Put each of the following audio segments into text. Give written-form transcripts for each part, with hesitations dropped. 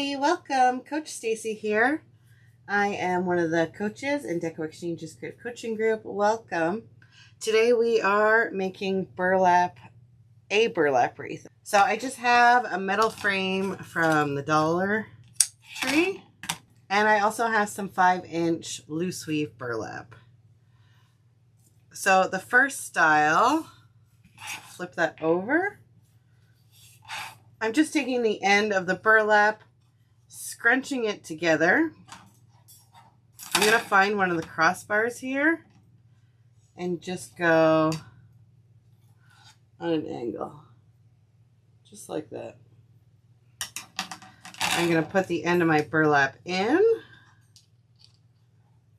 everybody, welcome. Coach Stacy here. I am one of the coaches in Decor Exchange's coaching group. Welcome. Today we are making a burlap wreath. So I just have a metal frame from the Dollar Tree, and I also have some 5-inch loose weave burlap. So the first style, flip that over. I'm just taking the end of the burlap, scrunching it together. I'm going to find one of the crossbars here and just go on an angle, just like that. I'm going to put the end of my burlap in.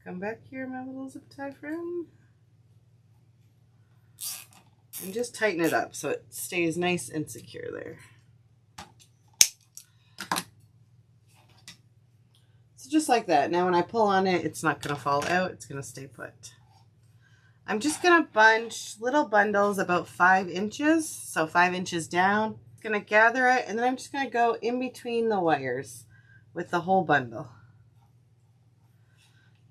Come back here, my little zip tie friend. And just tighten it up so it stays nice and secure there. So just like that. Now when I pull on it, it's not going to fall out. It's going to stay put. I'm just going to bunch little bundles about 5 inches. So 5 inches down. I'm going to gather it, and then I'm just going to go in between the wires with the whole bundle.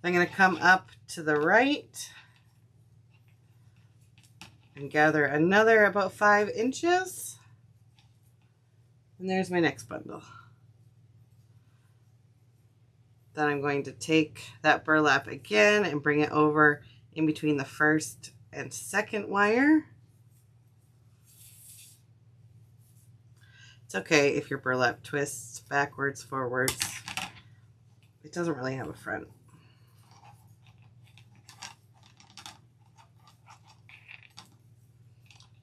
I'm going to come up to the right and gather another about 5 inches. And there's my next bundle. Then I'm going to take that burlap again and bring it over in between the first and second wire. It's okay if your burlap twists backwards, forwards. It doesn't really have a front.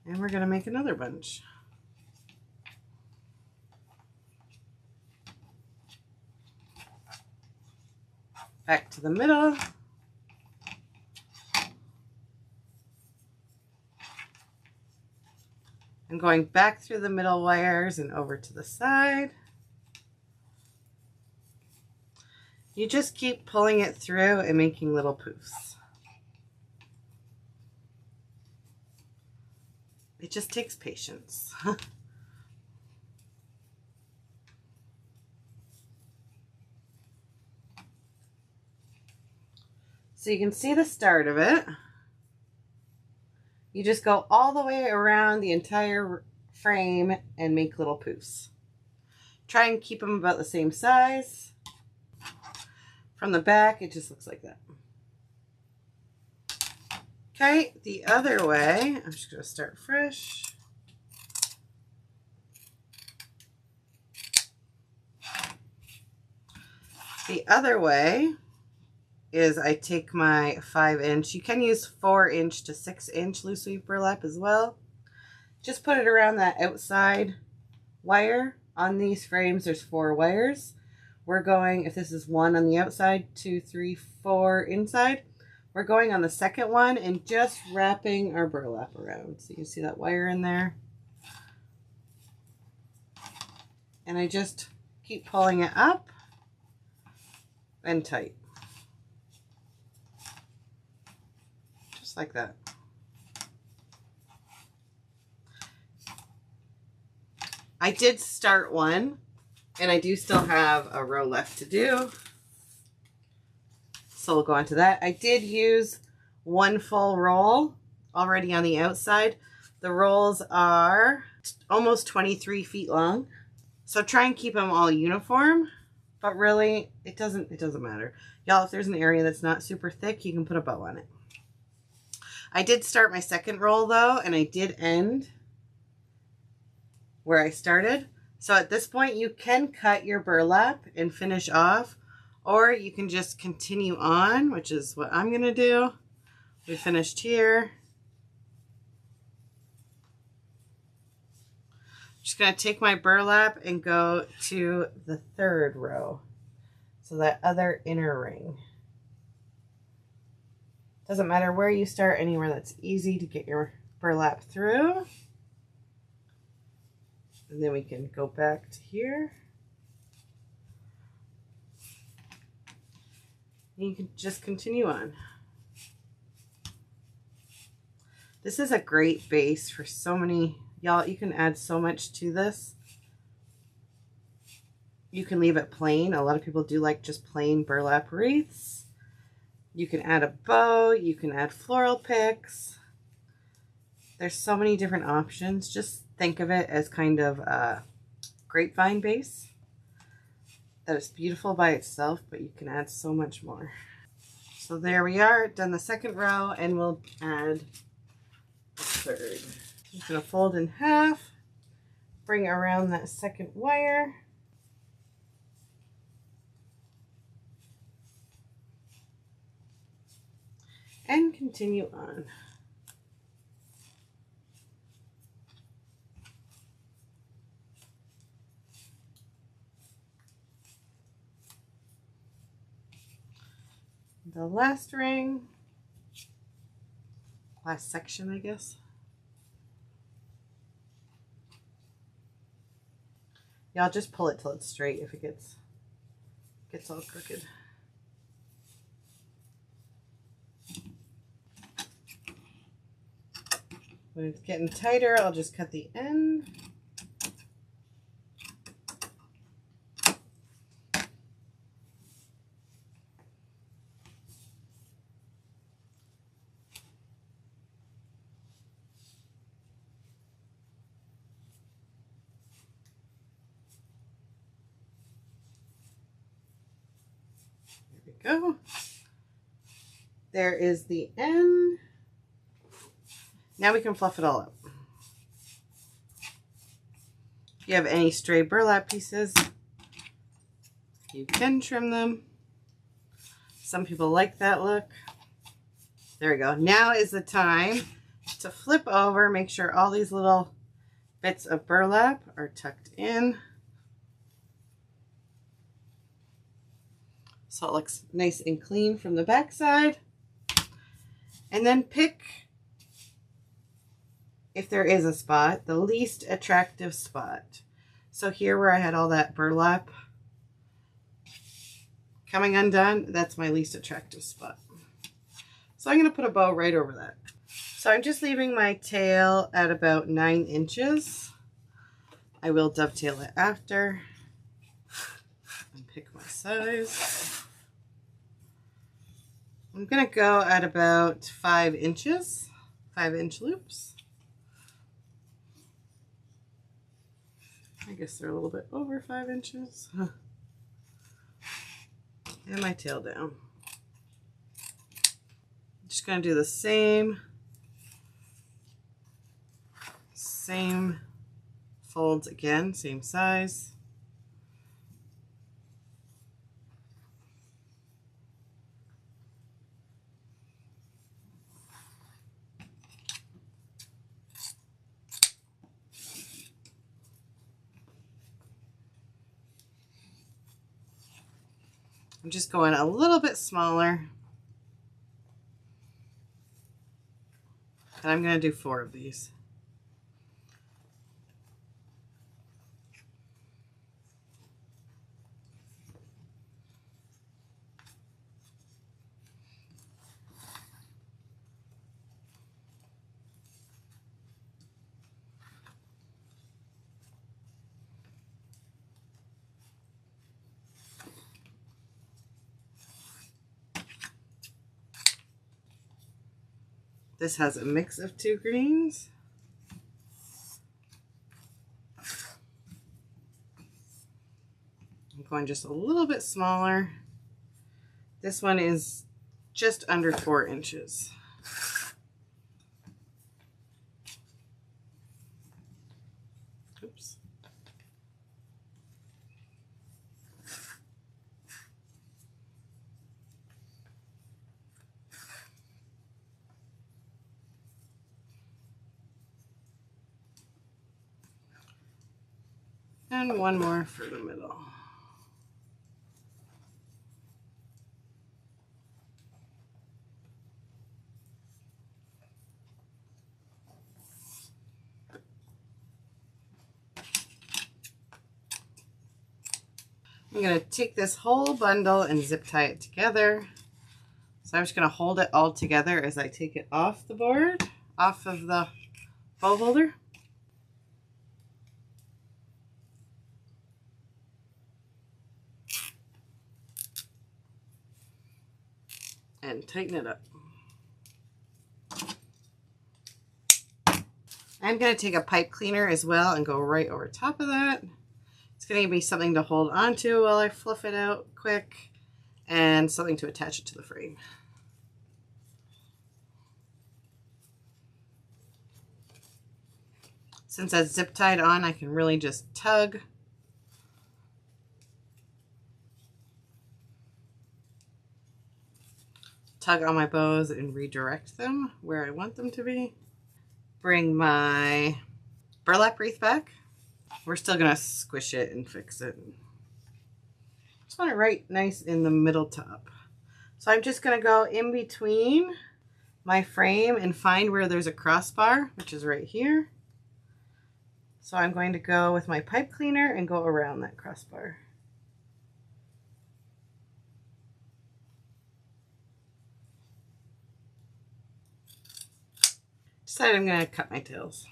And we're going to make another bunch. Back to the middle. I'm going back through the middle wires and over to the side. You just keep pulling it through and making little poofs. It just takes patience. So you can see the start of it. You just go all the way around the entire frame and make little poofs. Try and keep them about the same size. From the back, it just looks like that. Okay, the other way, I'm just going to start fresh. The other way is I take my 5-inch, you can use 4-inch to 6-inch loose weave burlap as well. Just put it around that outside wire. On these frames, there's 4 wires. We're going, if this is 1 on the outside, 2, 3, 4 inside, we're going on the second one and just wrapping our burlap around. So you can see that wire in there. And I just keep pulling it up and tight. Just like that. I did start one, and I do still have a row left to do. So we'll go on to that. I did use 1 full roll already on the outside. The rolls are almost 23 feet long. So try and keep them all uniform, but really it doesn't matter. Y'all, if there's an area that's not super thick, you can put a bow on it. I did start my second roll though, and I did end where I started. So at this point you can cut your burlap and finish off, or you can just continue on, which is what I'm gonna do. We finished here. Just gonna take my burlap and go to the 3rd row. So that other inner ring. Doesn't matter where you start, anywhere that's easy to get your burlap through. And then we can go back to here. And you can just continue on. This is a great base for so many, y'all, you can add so much to this. You can leave it plain. A lot of people do like just plain burlap wreaths. You can add a bow. You can add floral picks. There's so many different options. Just think of it as kind of a grapevine base that is beautiful by itself, but you can add so much more. So there we are, done the second row, and we'll add the third. I'm just going to fold in half, bring around that second wire. And continue on. The last ring, last section, I guess. Yeah, I'll just pull it till it's straight if it gets all crooked. When it's getting tighter, I'll just cut the end. There we go. There is the end. Now we can fluff it all up. If you have any stray burlap pieces, you can trim them. Some people like that look. There we go. Now is the time to flip over, make sure all these little bits of burlap are tucked in. So it looks nice and clean from the back side. And then pick, if there is a spot, the least attractive spot. So here where I had all that burlap coming undone, that's my least attractive spot. So I'm going to put a bow right over that. So I'm just leaving my tail at about 9 inches. I will dovetail it after and pick my size. I'm going to go at about 5 inches, 5-inch loops. I guess they're a little bit over 5 inches. And my tail down. Just going to do the same folds again, same size. I'm just going a little bit smaller. And I'm going to do 4 of these. This has a mix of 2 greens. I'm going just a little bit smaller. This one is just under 4 inches. Oops. And one more for the middle. I'm going to take this whole bundle and zip tie it together. So I'm just going to hold it all together as I take it off the board, off of the bow holder. and tighten it up. I'm going to take a pipe cleaner as well and go right over top of that. It's going to be something to hold on to while I fluff it out quick, and something to attach it to the frame. Since that's zip tied on, I can really just tug. Tug on my bows and redirect them where I want them to be. Bring my burlap wreath back. We're still gonna squish it and fix it. Just want it right nice in the middle top. So I'm just gonna go in between my frame and find where there's a crossbar, which is right here. So I'm going to go with my pipe cleaner and go around that crossbar. Decide I'm gonna cut my tails.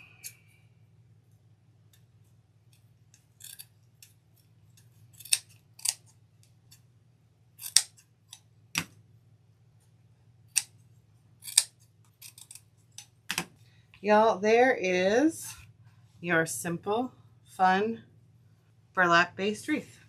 Y'all, there is your simple, fun, burlap based wreath.